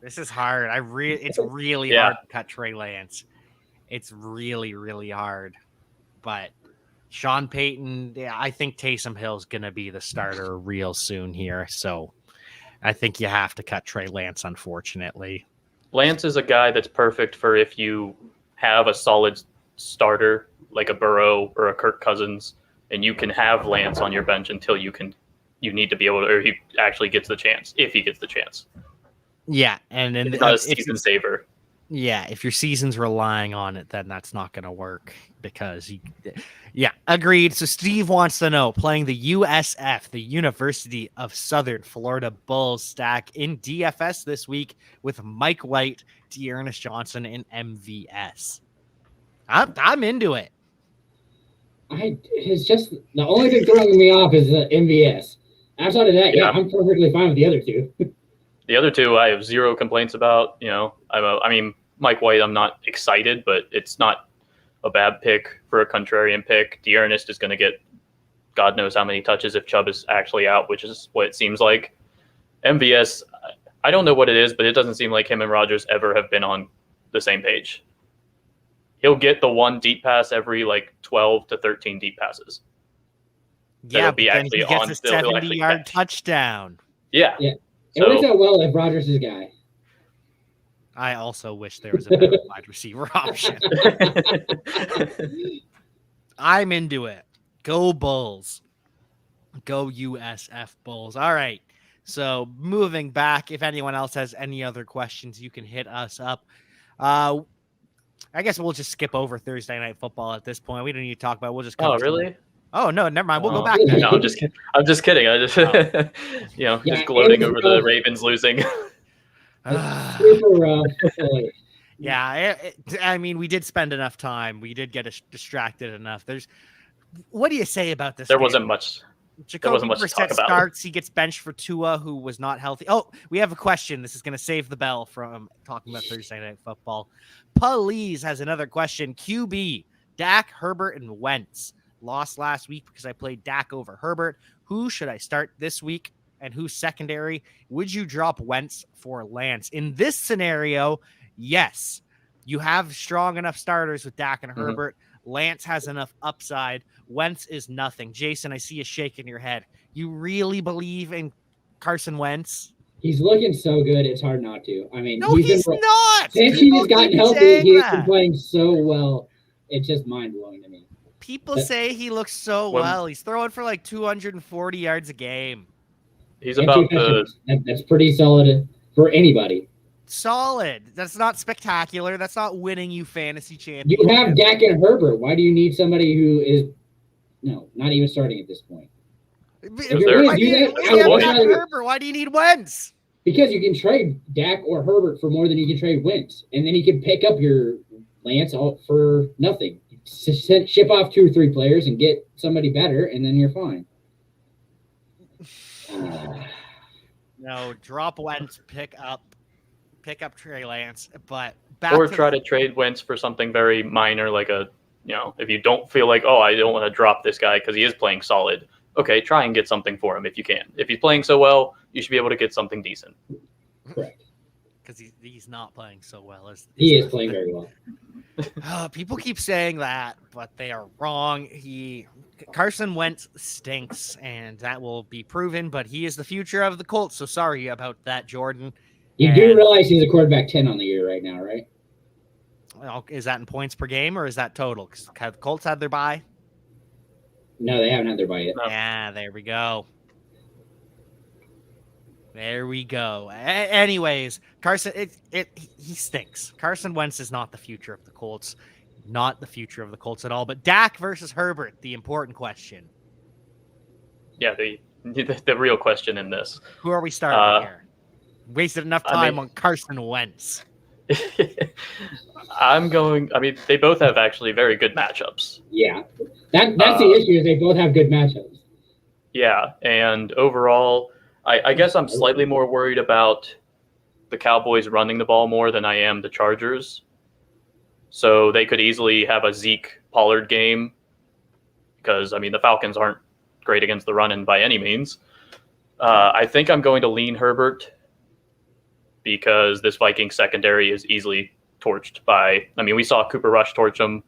This is hard. It's really hard to cut Trey Lance. It's really, really hard. But Sean Payton, I think Taysom Hill's going to be the starter real soon here. So I think you have to cut Trey Lance, unfortunately. Lance is a guy that's perfect for if you have a solid starter like a Burrow or a Kirk Cousins, and you can have Lance on your bench until you need to be able to, or he actually gets the chance, if he gets the chance. Yeah, and then It's not a season saver. Yeah, if your season's relying on it, then that's not going to work because yeah, agreed. So Steve wants to know, playing the USF, the University of Southern Florida Bulls stack in DFS this week with Mike White, Dearness Johnson, and MVS. I'm into it. It's just the only thing throwing me off is the MVS. Outside of that, yeah, I'm perfectly fine with the other two. The other two, I have zero complaints about. You know, I mean, Mike White, I'm not excited, but it's not a bad pick for a contrarian pick. Dearness is going to get God knows how many touches if Chubb is actually out, which is what it seems like. MVS, I don't know what it is, but it doesn't seem like him and Rodgers ever have been on the same page. He'll get the one deep pass every like 12 to 13 deep passes. Yeah, but then he gets a 70-yard touchdown. Yeah. It works out well if Rodgers is guy. I also wish there was a better wide receiver option. I'm into it. Go Bulls. Go USF Bulls. All right. So moving back, if anyone else has any other questions, you can hit us up. I guess we'll just skip over Thursday Night Football at this point. We don't need to talk about it. We'll just come. Oh, really? Oh, no, never mind. We'll go back there. No, I'm just kidding. Just gloating over the Ravens losing. Yeah, I mean, we did spend enough time. We did get distracted enough. What do you say about this? There wasn't much. Jacoby Brissett starts. He gets benched for Tua, who was not healthy. Oh, we have a question. This is going to save the bell from talking about Thursday Night Football. Police has another question. QB, Dak, Herbert, and Wentz. Lost last week because I played Dak over Herbert. Who should I start this week and who's secondary? Would you drop Wentz for Lance? In this scenario, yes. You have strong enough starters with Dak and Herbert. Lance has enough upside. Wentz is nothing. Jason, I see you shaking your head. You really believe in Carson Wentz? He's looking so good, it's hard not to. I mean, no, he's not. Since he's gotten healthy, he's been playing so well. It's just mind-blowing to me. People say he looks so well. He's throwing for like 240 yards a game. He's about that's pretty solid for anybody. Solid. That's not spectacular. That's not winning you fantasy championships. You have Dak and Herbert. Why do you need somebody who is not even starting at this point? Why do you need Wentz? Because you can trade Dak or Herbert for more than you can trade Wentz, and then you can pick up your Lance for nothing. Ship off 2 or 3 players and get somebody better, and then you're fine. No, drop Wentz, pick up Trey Lance, but try to trade Wentz for something very minor, like if you don't feel like, I don't want to drop this guy because he is playing solid. Okay, try and get something for him if you can. If he's playing so well, you should be able to get something decent. Correct. Because he's not playing so well. He is playing very well. People keep saying that, but they are wrong. Carson Wentz stinks, and that will be proven, but he is the future of the Colts, so sorry about that, Jordan. You do realize he's a quarterback 10 on the year right now, right? Well, is that in points per game, or is that total? Because have the Colts had their bye? No, they haven't had their bye yet. No. Yeah, there we go. There we go. Anyways, Carson, he stinks. Carson Wentz is not the future of the Colts. Not the future of the Colts at all. But Dak versus Herbert, the important question. Yeah, the real question in this. Who are we starting here? Wasted enough time on Carson Wentz. They both have actually very good matchups. Yeah. That's the issue, is they both have good matchups. Yeah, and overall, I guess I'm slightly more worried about the Cowboys running the ball more than I am the Chargers. So they could easily have a Zeke Pollard game because, the Falcons aren't great against the run by any means. I think I'm going to lean Herbert because this Vikings secondary is easily torched by – we saw Cooper Rush torch them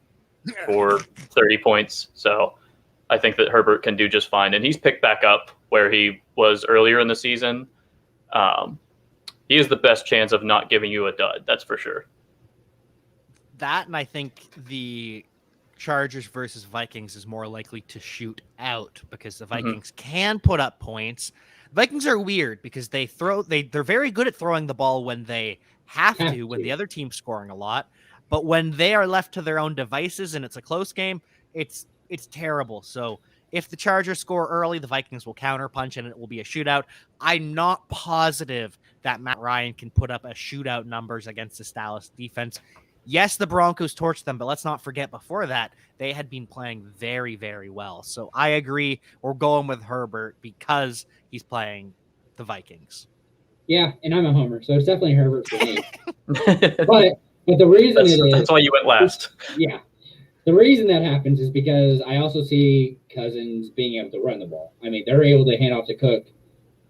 for 30 points. So I think that Herbert can do just fine. And he's picked back up where he was earlier in the season. He is the best chance of not giving you a dud. That's for sure. That, and I think the Chargers versus Vikings is more likely to shoot out because the Vikings can put up points. Vikings are weird because they're very good at throwing the ball when they have to, when the other team's scoring a lot. But when they are left to their own devices and it's a close game, it's terrible. So if the Chargers score early, the Vikings will counterpunch and it will be a shootout. I'm not positive that Matt Ryan can put up a shootout numbers against the Dallas defense. Yes, the Broncos torched them, but let's not forget before that, they had been playing very, very well. So I agree. We're going with Herbert because he's playing the Vikings. Yeah, and I'm a homer, so it's definitely Herbert for me. but the reason that's why you went last. Yeah. The reason that happens is because I also see Cousins being able to run the ball. I mean, they're able to hand off to Cook,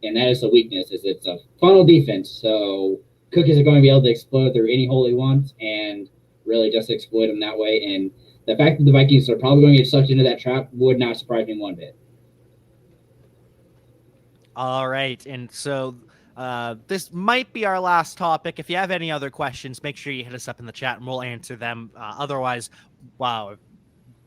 and that is the weakness, is it's a funnel defense. So Cook isn't going to be able to explode through any hole he wants and really just exploit him that way. And the fact that the Vikings are probably going to get sucked into that trap would not surprise me one bit. All right. And so this might be our last topic. If you have any other questions, make sure you hit us up in the chat and we'll answer them. Otherwise, wow,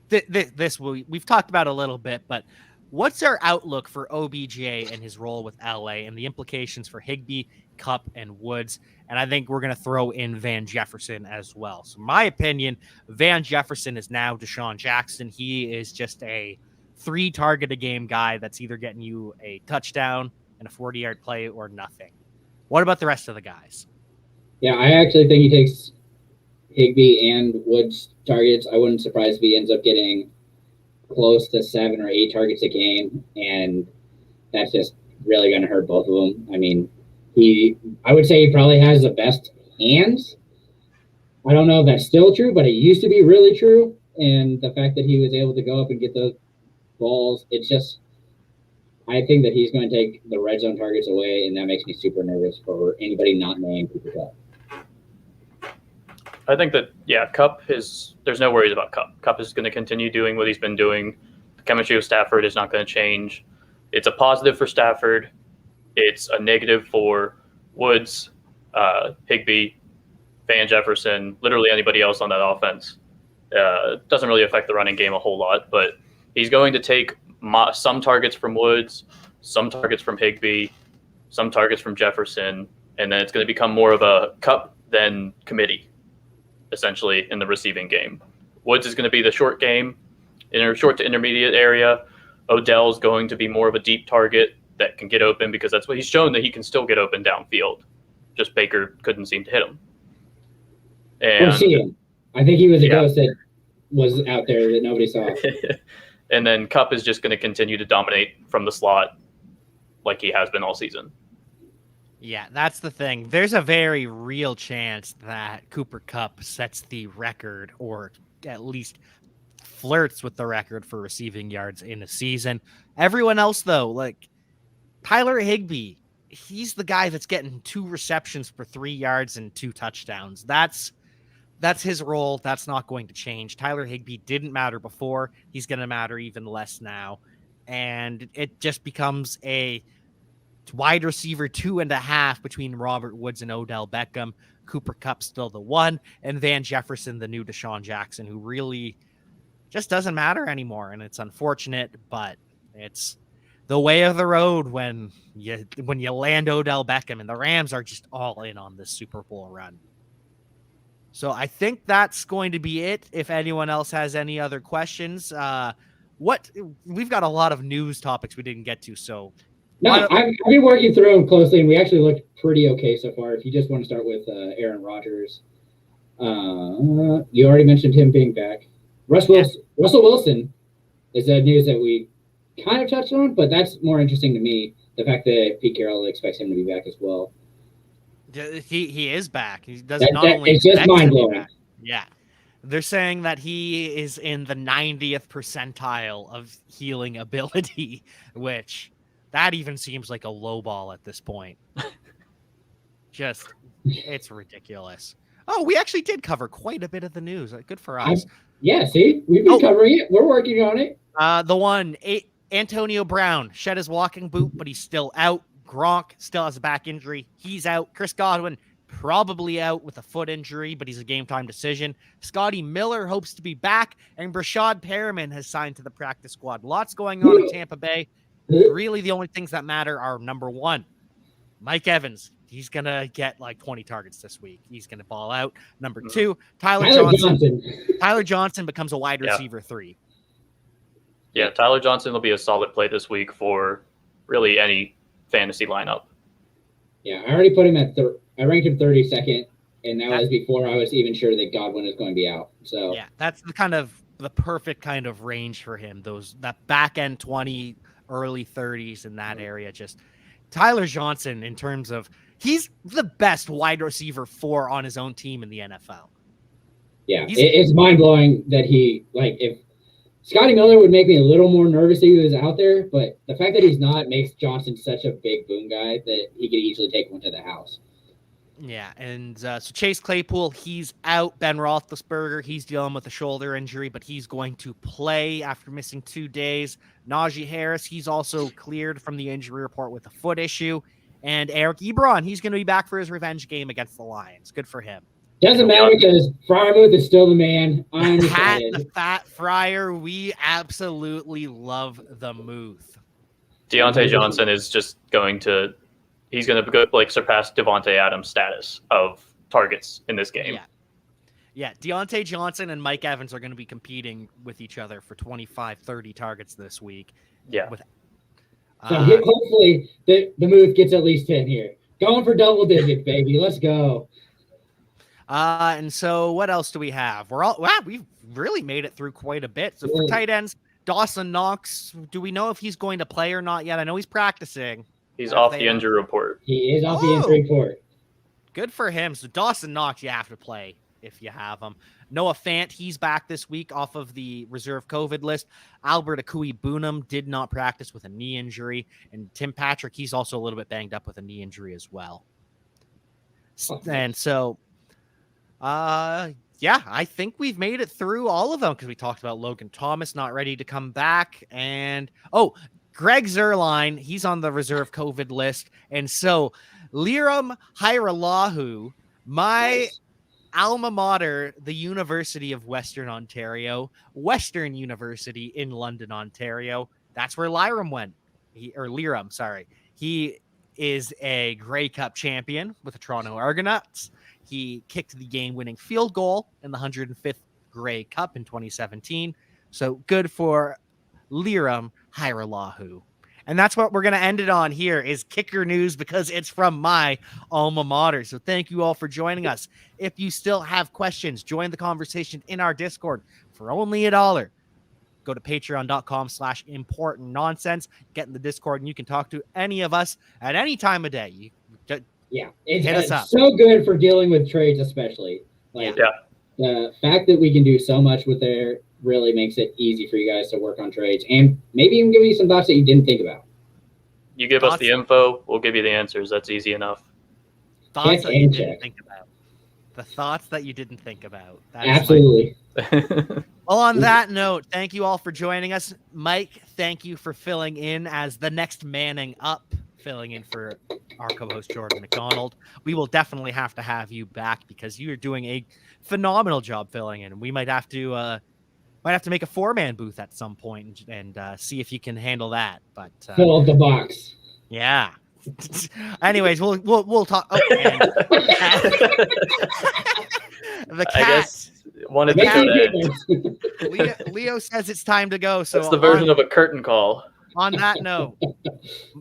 we've talked about a little bit, but what's our outlook for OBJ and his role with LA and the implications for Higbee, Kupp, and Woods? And I think we're going to throw in Van Jefferson as well. So my opinion, Van Jefferson is now Deshaun Jackson. He is just a 3 target a game guy that's either getting you a touchdown and a 40-yard play or nothing. What about the rest of the guys? Yeah, I actually think he takes Higbee and Woods targets. I wouldn't surprise if he ends up getting close to 7 or 8 targets a game, and that's just really going to hurt both of them. I mean, I would say he probably has the best hands. I don't know if that's still true, but it used to be really true. And the fact that he was able to go up and get those balls, it's just, I think that he's going to take the red zone targets away, and that makes me super nervous for anybody not named Cooper Kupp. I think that, Kupp there's no worries about Kupp. Kupp is going to continue doing what he's been doing. The chemistry with Stafford is not going to change. It's a positive for Stafford. It's a negative for Woods, Higbee, Van Jefferson, literally anybody else on that offense. Doesn't really affect the running game a whole lot, but he's going to take some targets from Woods, some targets from Higbee, some targets from Jefferson, and then it's going to become more of a Kupp than committee, essentially, in the receiving game. Woods is going to be the short game, in a short to intermediate area. Odell's going to be more of a deep target that can get open because that's what he's shown, that he can still get open downfield. Just Baker couldn't seem to hit him. And I think he was a ghost that was out there that nobody saw. And then Kupp is just going to continue to dominate from the slot like he has been all season. Yeah, that's the thing. There's a very real chance that Cooper Kupp sets the record, or at least flirts with the record for receiving yards in a season. Everyone else, though, like Tyler Higbee, he's the guy that's getting 2 receptions for 3 yards and 2 touchdowns. That's his role. That's not going to change. Tyler Higbee didn't matter before. He's going to matter even less now. And it just becomes a wide receiver 2.5 between Robert Woods and Odell Beckham. Cooper Kupp still the 1, and Van Jefferson, the new Deshaun Jackson, who really just doesn't matter anymore. And it's unfortunate, but it's the way of the road when you land Odell Beckham, and the Rams are just all in on this Super Bowl run. So I think that's going to be it. If anyone else has any other questions, we've got a lot of news topics we didn't get to. So no, I've been working through them closely, and we actually looked pretty okay so far. If you just want to start with Aaron Rodgers, you already mentioned him being back. Russell Wilson is the news that we kind of touched on, but that's more interesting to me. The fact that Pete Carroll expects him to be back as well. He is back. He doesn't not only. It's just mind blowing. Yeah, they're saying that he is in the 90th percentile of healing ability, which that even seems like a low ball at this point. Just, it's ridiculous. Oh, we actually did cover quite a bit of the news. Good for us. See, we've been covering it. We're working on it. The one, Antonio Brown shed his walking boot, but he's still out. Gronk still has a back injury. He's out. Chris Godwin probably out with a foot injury, but he's a game-time decision. Scotty Miller hopes to be back, and Brashad Perriman has signed to the practice squad. Lots going on in Tampa Bay. Really, the only things that matter are, number one, Mike Evans. He's going to get like 20 targets this week. He's going to ball out. Number two, Tyler Johnson. Tyler Johnson becomes a wide receiver 3. Yeah, Tyler Johnson will be a solid play this week for really any fantasy lineup. Yeah, I already put him at I ranked him 32nd, and that was before I was even sure that Godwin is going to be out. So yeah, that's the perfect kind of range for him. That back end 20, early 30s in that area. Just Tyler Johnson, in terms of, he's the best wide receiver 4 on his own team in the NFL. Yeah, it's mind blowing that if Scotty Miller would make me a little more nervous if he was out there, but the fact that he's not makes Johnson such a big boom guy that he could easily take one to the house. Yeah, and so Chase Claypool, he's out. Ben Roethlisberger, he's dealing with a shoulder injury, but he's going to play after missing 2 days. Najee Harris, he's also cleared from the injury report with a foot issue. And Eric Ebron, he's going to be back for his revenge game against the Lions. Good for him. Doesn't matter because Freiermuth is still the man. I'm the Fat Fryer, we absolutely love the Muth. Deontay Johnson is just he's going to go surpass Devontae Adams' status of targets in this game. Yeah, Deontay Johnson and Mike Evans are going to be competing with each other for 25, 30 targets this week. Yeah. So hopefully the Muth gets at least 10 here. Going for double digits, baby. Let's go. And so what else do we have? We've really made it through quite a bit. So for tight ends, Dawson Knox, do we know if he's going to play or not yet? I know he's practicing. He's off the injury report. He is off the injury report. Good for him. So Dawson Knox, you have to play if you have him. Noah Fant, he's back this week off of the reserve COVID list. Albert Akui-Boonham did not practice with a knee injury. And Tim Patrick, he's also a little bit banged up with a knee injury as well. And so, I think we've made it through all of them because we talked about Logan Thomas not ready to come back. And, Greg Zuerlein, he's on the reserve COVID list. And so Liram Hajrullahu, my alma mater, the University of Western Ontario, Western University in London, Ontario. That's where Liram went. Liram, sorry. He is a Grey Cup champion with the Toronto Argonauts. He kicked the game-winning field goal in the 105th Grey Cup in 2017. So good for Liram Hajrullahu. And that's what we're going to end it on here is kicker news because it's from my alma mater. So thank you all for joining us. If you still have questions, join the conversation in our Discord for only $1. Go to patreon.com/importantnonsense, get in the Discord, and you can talk to any of us at any time of day. It's so good for dealing with trades, especially. The fact that we can do so much with there really makes it easy for you guys to work on trades and maybe even give you some thoughts that you didn't think about. You give us the info, we'll give you the answers. That's easy enough. Thoughts that you didn't think about. The thoughts that you didn't think about. Absolutely. Well, on that note, thank you all for joining us. Mike, thank you for filling in as the next manning up, filling in for our co-host Jordan McDonald. We will definitely have to have you back because you are doing a phenomenal job filling in. We might have to make a 4-man booth at some point and see if you can handle that. But fill up the box. Yeah. Anyways, we'll talk. Oh, the cat. Wanted to Leo says it's time to go. So that's the version of a curtain call. On that note,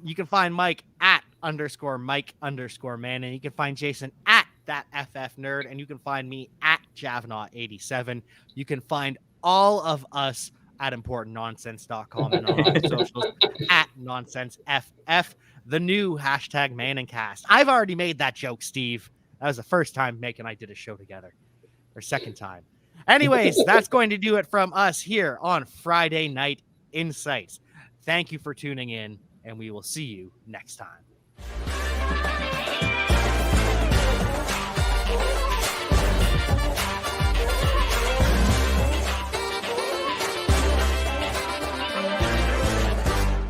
you can find Mike at _Mike_man, and you can find Jason at that FF nerd, and you can find me at Javonte87. You can find all of us at importantnonsense.com and on our socials at nonsenseff, the new hashtag Manningcast. I've already made that joke, Steve. That was the first time Mike and I did a show together, or second time. Anyways, that's going to do it from us here on Friday Night Insights. Thank you for tuning in, and we will see you next time.